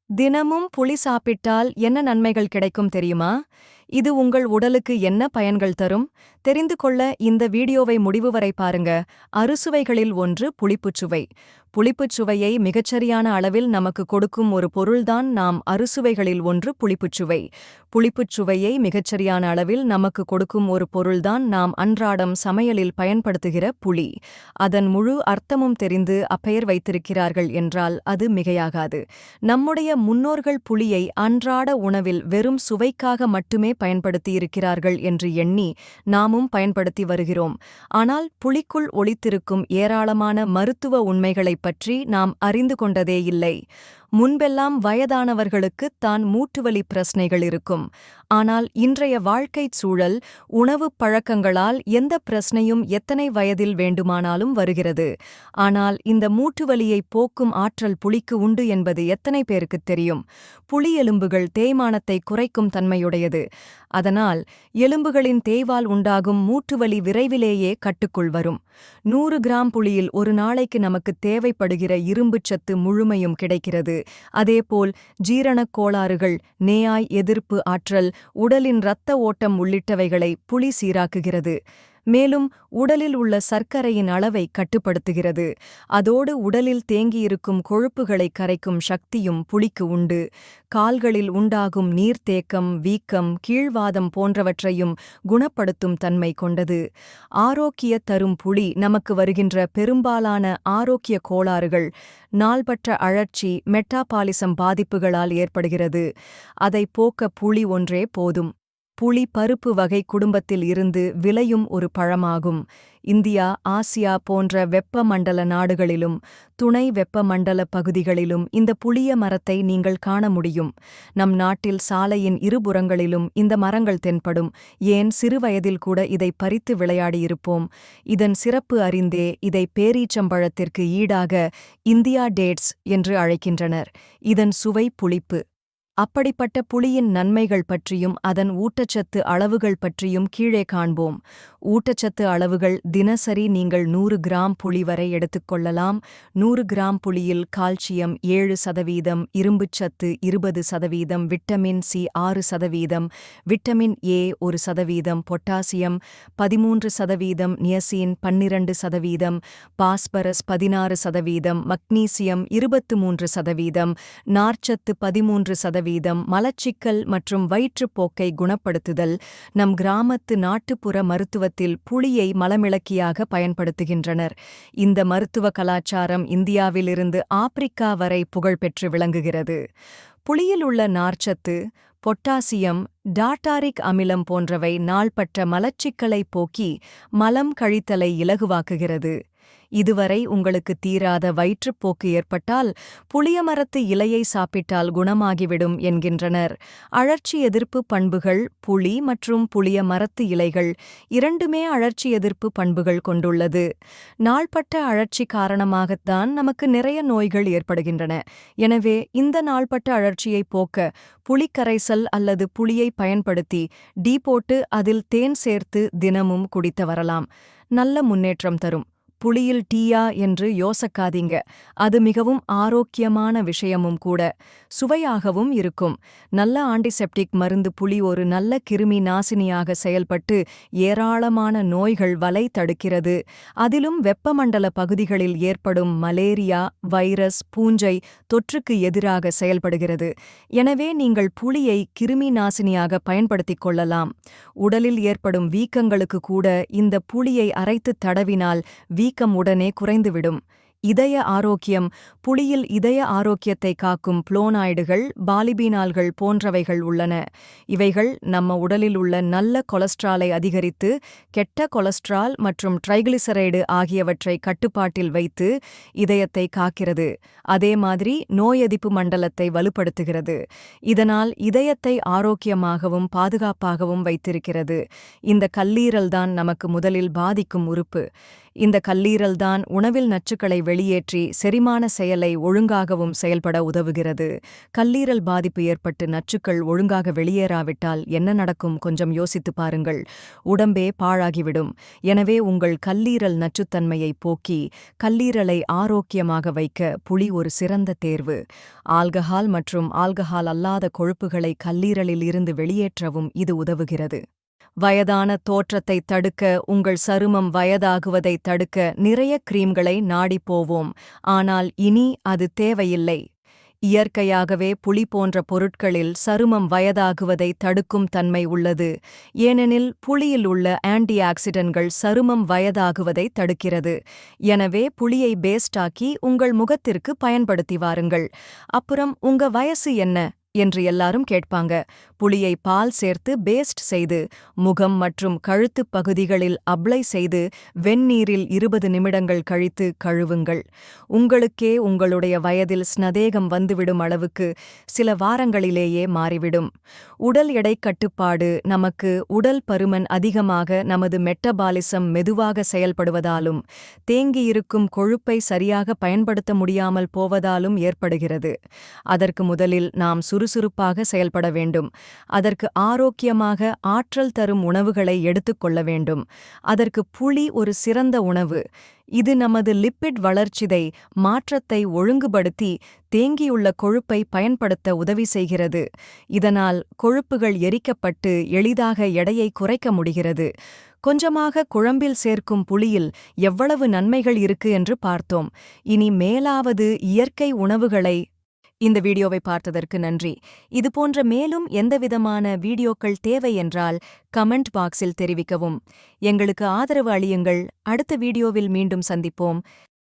தினமும் புளி சாப்பிட்டால் என்ன நன்மைகள் கிடைக்கும் தெரியுமா? இது உங்கள் உடலுக்கு என்ன பயன்கள் தரும்? தெரிந்து கொள்ள இந்த வீடியோவை முடிவு வரை பாருங்க. அறுசுவைகளில் ஒன்று புளிப்புச் சுவை. புளிப்புச் சுவையை மிகச்சரியான அளவில் நமக்கு கொடுக்கும் ஒரு பொருள்தான் நாம் அறுசுவைகளில் ஒன்று புளிப்புச் சுவை. புளிப்புச் சுவையை மிகச்சரியான அளவில் நமக்கு கொடுக்கும் ஒரு பொருள்தான் நாம் அன்றாடம் சமையலில் பயன்படுத்துகிற புளி. அதன் முழு அர்த்தமும் தெரிந்து அப்பெயர் வைத்திருக்கிறார்கள் என்றால் அது மிகையாகாது. நம்முடைய முன்னோர்கள் புளியை அன்றாட உணவில் வெறும் சுவைக்காக மட்டுமே பயன்படுத்தியிருக்கிறார்கள் என்று எண்ணி நாமும் பயன்படுத்தி வருகிறோம். ஆனால் புளிக்குள் ஒளித்திருக்கும் ஏராளமான மருத்துவ உண்மைகளைப் பற்றி நாம் அறிந்து கொண்டதே இல்லை. முன்பெல்லாம் வயதானவர்களுக்குத் தான் மூட்டுவலி பிரச்சனைகள் இருக்கும். ஆனால் இன்றைய வாழ்க்கைச் சூழல், உணவுப் பழக்கங்களால் எந்த பிரச்சனையும் எத்தனை வயதில் வேண்டுமானாலும் வருகிறது. ஆனால் இந்த மூட்டுவலியைப் போக்கும் ஆற்றல் புளிக்கு உண்டு என்பது எத்தனை பேருக்குத் தெரியும்? புளி எலும்புகள் தேய்மானத்தை குறைக்கும் தன்மையுடையது. அதனால் எலும்புகளின் தேய்வால் உண்டாகும் மூட்டுவலி விரைவிலேயே கட்டுக்குள் வரும். 100 கிராம் புளியில் ஒரு நாளைக்கு நமக்குத் தேவைப்படுகிற இரும்புச் சத்து முழுமையும் கிடைக்கிறது. அதேபோல் ஜீரணக் கோளாறுகள், நேயாய் எதிர்ப்பு ஆற்றல், உடலின் இரத்த ஓட்டம் உள்ளிட்டவைகளை புளி சீராக்குகிறது. மேலும் உடலில் உள்ள சர்க்கரையின் அளவை கட்டுப்படுத்துகிறது. அதோடு உடலில் தேங்கியிருக்கும் கொழுப்புகளை கரைக்கும் சக்தியும் புளிக்கு உண்டு. கால்களில் உண்டாகும் நீர்த்தேக்கம், வீக்கம், கீழ்வாதம் போன்றவற்றையும் குணப்படுத்தும் தன்மை கொண்டது. ஆரோக்கிய தரும் புளி நமக்கு வருகின்ற பெரும்பாலான ஆரோக்கிய கோளாறுகள் நாள்பட்ட அழற்சி, மெட்டாபாலிசம் பாதிப்புகளால் ஏற்படுகிறது. அதை போக்க புளி ஒன்றே போதும். புளி பருப்பு வகை குடும்பத்தில் இருந்து விளையும் ஒரு பழமாகும். இந்தியா, ஆசியா போன்ற வெப்பமண்டல நாடுகளிலும் துணை வெப்பமண்டல பகுதிகளிலும் இந்த புளிய மரத்தை நீங்கள் காண முடியும். நம் நாட்டில் சாலையின் இருபுறங்களிலும் இந்த மரங்கள் தென்படும். ஏன் சிறுவயதில் கூட இதை பறித்து விளையாடியிருப்போம். இதன் சிறப்பு அறிந்தே இதை பேரீச்சம்பழத்திற்கு ஈடாக இந்தியா டேட்ஸ் என்று அழைக்கின்றனர். இதன் சுவை புளிப்பு. அப்படிப்பட்ட புளியின் நன்மைகள் பற்றியும் அதன் ஊட்டச்சத்து அளவுகள் பற்றியும் கீழே காண்போம். ஊட்டச்சத்து அளவுகள்: தினசரி நீங்கள் 100 கிராம் புளி வரை எடுத்துக்கொள்ளலாம். 100 கிராம் புளியில் கால்சியம் 7%, இரும்புச்சத்து 20%, vitamin C 6%, vitamin A 1%, potassium 13%, நியசின் 12%, phosphorus 16%, magnesium 23%, நார்ச்சத்து 13%, மலச்சிக்கல் மற்றும் வயிற்றுப்போக்கை குணப்படுத்துதல். நம் கிராமத்து நாட்டுப்புற மருத்துவத்தில் புளியை மலமிளக்கியாக பயன்படுத்துகின்றனர். இந்த மருத்துவ கலாச்சாரம் இந்தியாவிலிருந்து ஆப்பிரிக்கா வரை புகழ்பெற்று விளங்குகிறது. புளியில் உள்ள நார்ச்சத்து, பொட்டாசியம், டார்டாரிக் அமிலம் போன்றவை நாள்பட்ட மலச்சிக்கலை போக்கி மலம் கழித்தலை இலகுவாக்குகிறது. இதுவரை உங்களுக்கு தீராத வயிற்றுப்போக்கு ஏற்பட்டால் புளியமரத்து இலையை சாப்பிட்டால் குணமாகிவிடும் என்கின்றனர். அழற்சி எதிர்ப்பு பண்புகள்: புளி மற்றும் புளிய மரத்து இலைகள் இரண்டுமே அழற்சி எதிர்ப்பு பண்புகள் கொண்டுள்ளது. நாள்பட்ட அழற்சி காரணமாகத்தான் நமக்கு நிறைய நோய்கள் ஏற்படுகின்றன. எனவே இந்த நாள்பட்ட அழற்சியை போக்க புளிக்கரைசல் அல்லது புளியை பயன்படுத்தி டீ போட்டு அதில் தேன் சேர்த்து தினமும் குடித்து வரலாம். நல்ல முன்னேற்றம் தரும். புளியில் டீயா என்று யோசிக்காதீங்க. அது மிகவும் ஆரோக்கியமான விஷயமும் கூட. சுவையாகவும் இருக்கும். நல்ல ஆன்டிசெப்டிக் மருந்து புளி ஒரு நல்ல கிருமி நாசினியாக செயல்பட்டு ஏராளமான நோய்கள் வலை தடுக்கிறது. அதிலும் வெப்பமண்டல பகுதிகளில் ஏற்படும் மலேரியா, வைரஸ், பூஞ்சை தொற்றுக்கு எதிராக செயல்படுகிறது. எனவே நீங்கள் புளியை கிருமி நாசினியாக பயன்படுத்திக் கொள்ளலாம். உடலில் ஏற்படும் வீக்கங்களுக்கு கூட இந்த புளியை அரைத்து தடவினால் வீக்கம் உடனே குறைந்துவிடும். இதய ஆரோக்கியம்: புளியில் இதய ஆரோக்கியத்தை காக்கும் புளோனாய்டுகள், பாலிபீனால்கள் போன்றவைகள் உள்ளன. இவைகள் நம்ம உடலில் உள்ள நல்ல கொலஸ்ட்ராலை அதிகரித்து கெட்ட கொலஸ்ட்ரால் மற்றும் ட்ரைகிளிசரைடு ஆகியவற்றை கட்டுப்பாட்டில் வைத்து இதயத்தை காக்கிறது. அதே மாதிரி நோய் எதிர்ப்பு மண்டலத்தை வலுப்படுத்துகிறது. இதனால் இதயத்தை ஆரோக்கியமாகவும் பாதுகாப்பாகவும் வைத்திருக்கிறது. இந்த கல்லீரல்தான் நமக்கு முதலில் பாதிக்கும் உறுப்பு. இந்த கல்லீரல்தான் உணவில் நச்சுக்களை வெளியேற்றி செரிமான செயலை ஒழுங்காகவும் செயல்பட உதவுகிறது. கல்லீரல் பாதிப்பு ஏற்பட்டு நச்சுக்கள் ஒழுங்காக வெளியேறாவிட்டால் என்ன நடக்கும் கொஞ்சம் யோசித்துப் பாருங்கள். உடம்பே பாழாகிவிடும். எனவே உங்கள் கல்லீரல் நச்சுத்தன்மையை போக்கி கல்லீரலை ஆரோக்கியமாக வைக்க புளி ஒரு சிறந்த தேர்வு. ஆல்கஹால் மற்றும் ஆல்கஹால் அல்லாத கொழுப்புகளை கல்லீரலில் இருந்து வெளியேற்றவும் இது உதவுகிறது. வயதான தோற்றத்தை தடுக்க, உங்கள் சருமம் வயதாகுவதை தடுக்க நிறைய கிரீம்களை நாடிப் போவோம். ஆனால் இனி அது தேவையில்லை. இயற்கையாகவே புளி போன்ற பொருட்களில் சருமம் வயதாகுவதை தடுக்கும் தன்மை உள்ளது. ஏனெனில் புளியில் உள்ள ஆன்டி ஆக்சிடன்ட்கள் சருமம் வயதாகுவதை தடுக்கிறது. எனவே புளியை பேஸ்டாக்கி உங்கள் முகத்திற்கு பயன்படுத்தி வாருங்கள். அப்புறம் உங்க வயசு என்ன என்று எல்லாரும் கேட்பாங்க. புளியை பால் சேர்த்து பேஸ்ட் செய்து முகம் மற்றும் கழுத்துப் பகுதிகளில் அப்ளை செய்து வெந்நீரில் 20 நிமிடங்கள் கழித்து கழுவுங்கள். உங்களுக்கே உங்களுடைய வயதில் ஸ்நதேகம் வந்துவிடும் அளவுக்கு சில வாரங்களிலேயே மாறிவிடும். உடல் எடை கட்டுப்பாடு நமக்கு உடல் பருமன் அதிகமாக நமது மெட்டபாலிசம் மெதுவாக செயல்படுவதாலும் தேங்கியிருக்கும் கொழுப்பை சரியாக பயன்படுத்த முடியாமல் போவதாலும் ஏற்படுகிறது. அதற்கு முதலில் நாம் சுறுசுறுப்பாக செயல்பட வேண்டும். அதற்கு ஆரோக்கியமாக ஆற்றல் தரும் உணவுகளை எடுத்துக்கொள்ள வேண்டும். அதற்கு புளி ஒரு சிறந்த உணவு. இது நமது லிப்பிட் வளர்ச்சிதை மாற்றத்தை ஒழுங்குபடுத்தி தேங்கியுள்ள கொழுப்பை பயன்படுத்த உதவி செய்கிறது. இதனால் கொழுப்புகள் எரிக்கப்பட்டு எளிதாக எடையை குறைக்க முடிகிறது. கொஞ்சமாக குழம்பில் சேர்க்கும் புளியில் எவ்வளவு நன்மைகள் இருக்கு என்று பார்த்தோம். இனி மேலாவது இயற்கை உணவுகளை. இந்த வீடியோவை பார்த்ததற்கு நன்றி. இதுபோன்ற மேலும் எந்தவிதமான வீடியோக்கள் தேவை என்றால் கமெண்ட் பாக்ஸில் தெரிவிக்கவும். எங்களுக்கு ஆதரவு அளியுங்கள். அடுத்த வீடியோவில் மீண்டும் சந்திப்போம்.